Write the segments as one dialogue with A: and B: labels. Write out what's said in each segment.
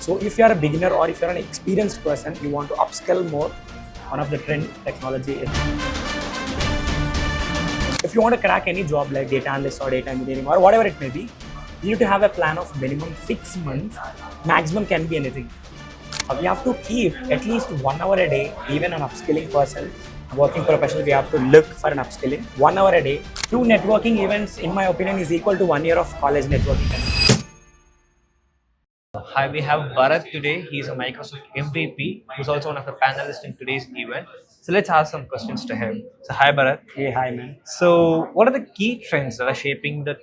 A: So if you are a beginner or if you're an experienced person, you want to upskill more, one of the trend technology is. If you want to crack any job like data analyst or data engineering or whatever it may be, you need to have a plan of minimum 6 months, maximum can be anything. We have to keep at least 1 hour a day, even an upskilling person, working professional, we have to look for an upskilling. 1 hour a day, 2 networking events, in my opinion, is equal to 1 year of college networking.
B: Hi, we have Bharat today. He's a Microsoft MVP, who's also one of the panelists in today's event. So let's ask some questions to him. So hi, Bharat.
A: Hey, hi, man.
B: So what are the key trends that are shaping the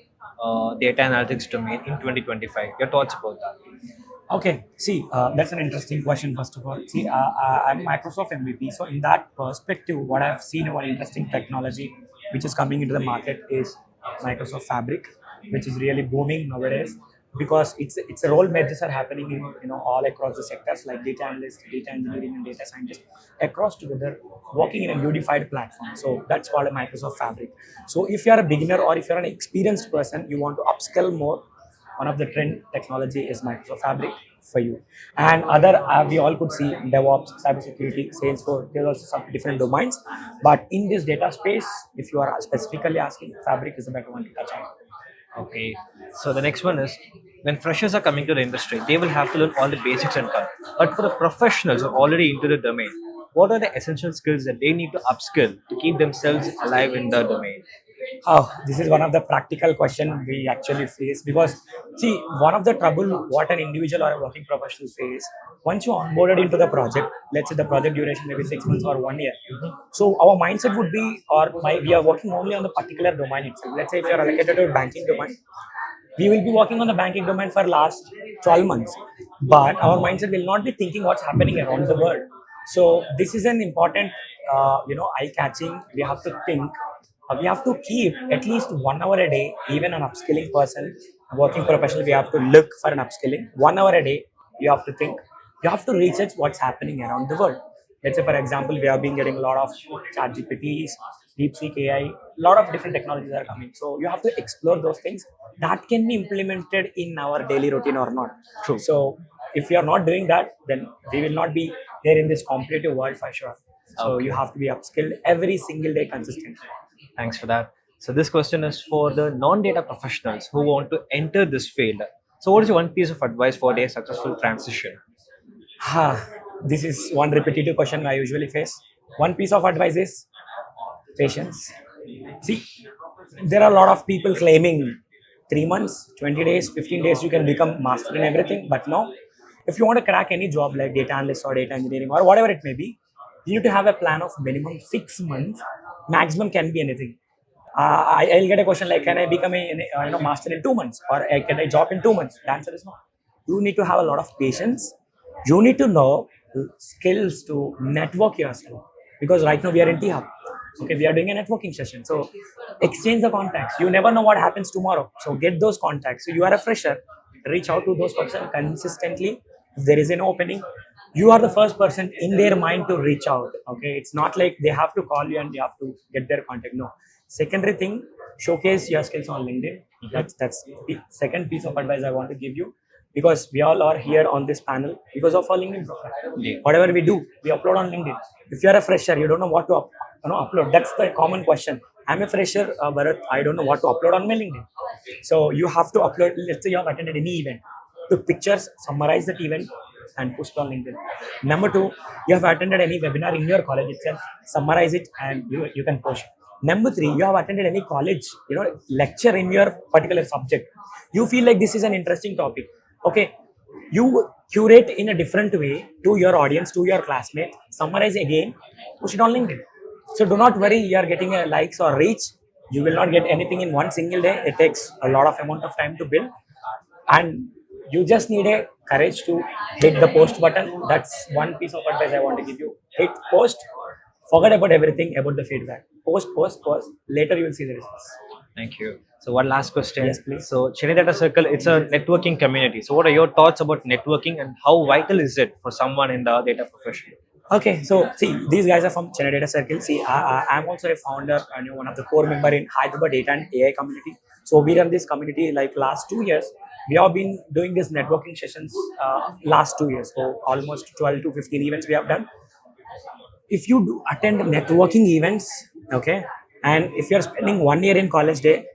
B: data analytics domain in 2025? Your thoughts about that?
A: Okay, see, that's an interesting question, first of all. See, I'm Microsoft MVP. So, in that perspective, what I've seen one interesting technology which is coming into the market is Microsoft Fabric, which is really booming nowadays because it's a role mergers are happening in all across the sectors like data analyst, data engineering, and data scientist across together working in a unified platform. So that's called a Microsoft Fabric. So if you are a beginner or if you're an experienced person, you want to upskill more, one of the trend technology is Microsoft Fabric for you. And other, we all could see DevOps, cybersecurity, Salesforce, there's also some different domains. But in this data space, if you are specifically asking, Fabric is the better one to touch on.
B: Okay. So the next one is when freshers are coming to the industry, they will have to learn all the basics and stuff. But for the professionals who are already into the domain, what are the essential skills that they need to upskill to keep themselves alive in the domain?
A: Oh, this is one of the practical question we actually face because see, one of the trouble what an individual or a working professional face once you onboarded into the project, let's say the project duration maybe 6 months or 1 year. So our mindset would be, we are working only on the particular domain itself. Let's say if you are allocated to a banking domain, we will be working on the banking domain for last 12 months, but our mindset will not be thinking what's happening around the world. So this is an important, eye catching. We have to think. We have to keep at least 1 hour a day, even an upskilling person, working professional, we have to look for an upskilling. 1 hour a day, you have to think. You have to research what's happening around the world. Let's say, for example, we have been getting a lot of chat GPTs, DeepSeek AI, a lot of different technologies are coming. So you have to explore those things that can be implemented in our daily routine or not.
B: True.
A: So if we are not doing that, then we will not be there in this competitive world for sure. So you have to be upskilled every single day consistently.
B: Thanks for that. So this question is for the non-data professionals who want to enter this field. So what is your one piece of advice for their successful transition?
A: This is one repetitive question I usually face. One piece of advice is patience. See, there are a lot of people claiming 3 months, 20 days, 15 days, you can become master in everything. But no, if you want to crack any job like data analyst or data engineering or whatever it may be, you need to have a plan of minimum 6 months, maximum can be anything. I'll get a question like, can I become a master in 2 months or can I job in 2 months? The answer is no. You need to have a lot of patience. You need to know skills to network yourself because right now we are in T-Hub. Okay, we are doing a networking session. So exchange the contacts. You never know what happens tomorrow. So get those contacts. So you are a fresher. Reach out to those person consistently. If there is an opening, you are the first person in their mind to reach out. Okay, it's not like they have to call you and you have to get their contact. No. Secondary thing, showcase your skills on LinkedIn. That's the second piece of advice I want to give you because we all are here on this panel because of our LinkedIn profile.
B: Yeah.
A: Whatever we do, we upload on LinkedIn. If you are a fresher, you don't know what to upload. That's the common question. I'm a fresher, Bharat. I don't know what to upload on my LinkedIn. So you have to upload. Let's say you have attended any event, took pictures, summarize that event, and post on LinkedIn. Number two, you have attended any webinar in your college itself, summarize it, and you can post. Number three, you have attended any college, lecture in your particular subject. You feel like this is an interesting topic. Okay, you curate in a different way to your audience, to your classmate, summarize again, push it on LinkedIn. So do not worry, you are getting a likes or reach. You will not get anything in one single day. It takes a lot of amount of time to build. And you just need a courage to hit the post button. That's one piece of advice I want to give you. Hit post, forget about everything about the feedback. Post. Later you will see the results.
B: Thank you. So one last question.
A: Yes, please.
B: So Chennai Data Circle, it's a networking community. So what are your thoughts about networking and how vital is it for someone in the data profession?
A: Okay, so see, these guys are from Chennai Data Circle. See, I'm also a founder and one of the core member in HDAC Data and AI community. So we run this community like last 2 years. we have been doing these networking sessions last 2 years, so almost 12 to 15 events we have done. If you do attend networking events, okay, and if you're spending 1 year in college day,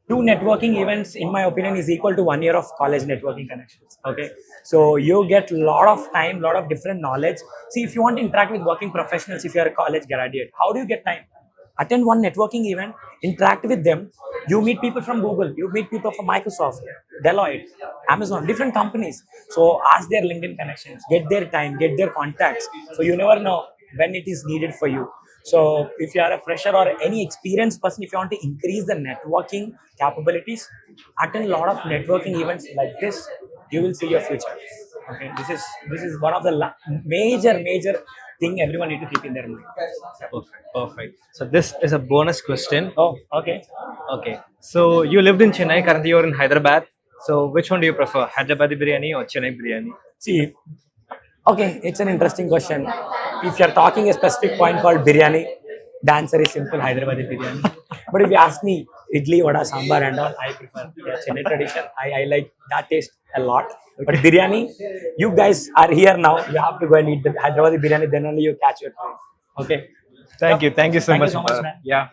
A: 2 networking events, in my opinion, is equal to 1 year of college networking connections. Okay, so you get a lot of time, lot of different knowledge. See, if you want to interact with working professionals, if you're a college graduate, how do you get time? Attend one networking event, interact with them. You meet people from Google, you meet people from Microsoft, Deloitte, Amazon, different companies. So ask their LinkedIn connections, get their time, get their contacts. So you never know when it is needed for you. So if you are a fresher or any experienced person, if you want to increase the networking capabilities, attend a lot of networking events like this. You will see your future. Okay, this is one of the major thing everyone need to keep in their mind.
B: Perfect. Perfect. So this is a bonus question.
A: Oh, okay.
B: Okay. So you lived in Chennai. Currently, you're in Hyderabad. So which one do you prefer, Hyderabadi biryani or Chennai biryani?
A: See, okay, it's an interesting question. If you're talking a specific point called biryani, the answer is simple, Hyderabadi biryani. But if you ask me, idli, vada, sambar and all, I prefer Chennai tradition. I like that taste a lot. But biryani, you guys are here now. You have to go and eat the Hyderabadi biryani, then only you catch your train. Okay.
B: Thank you. Thank you so
A: Thank you
B: much.
A: so much,
B: Bharat.
A: man.
B: Yeah.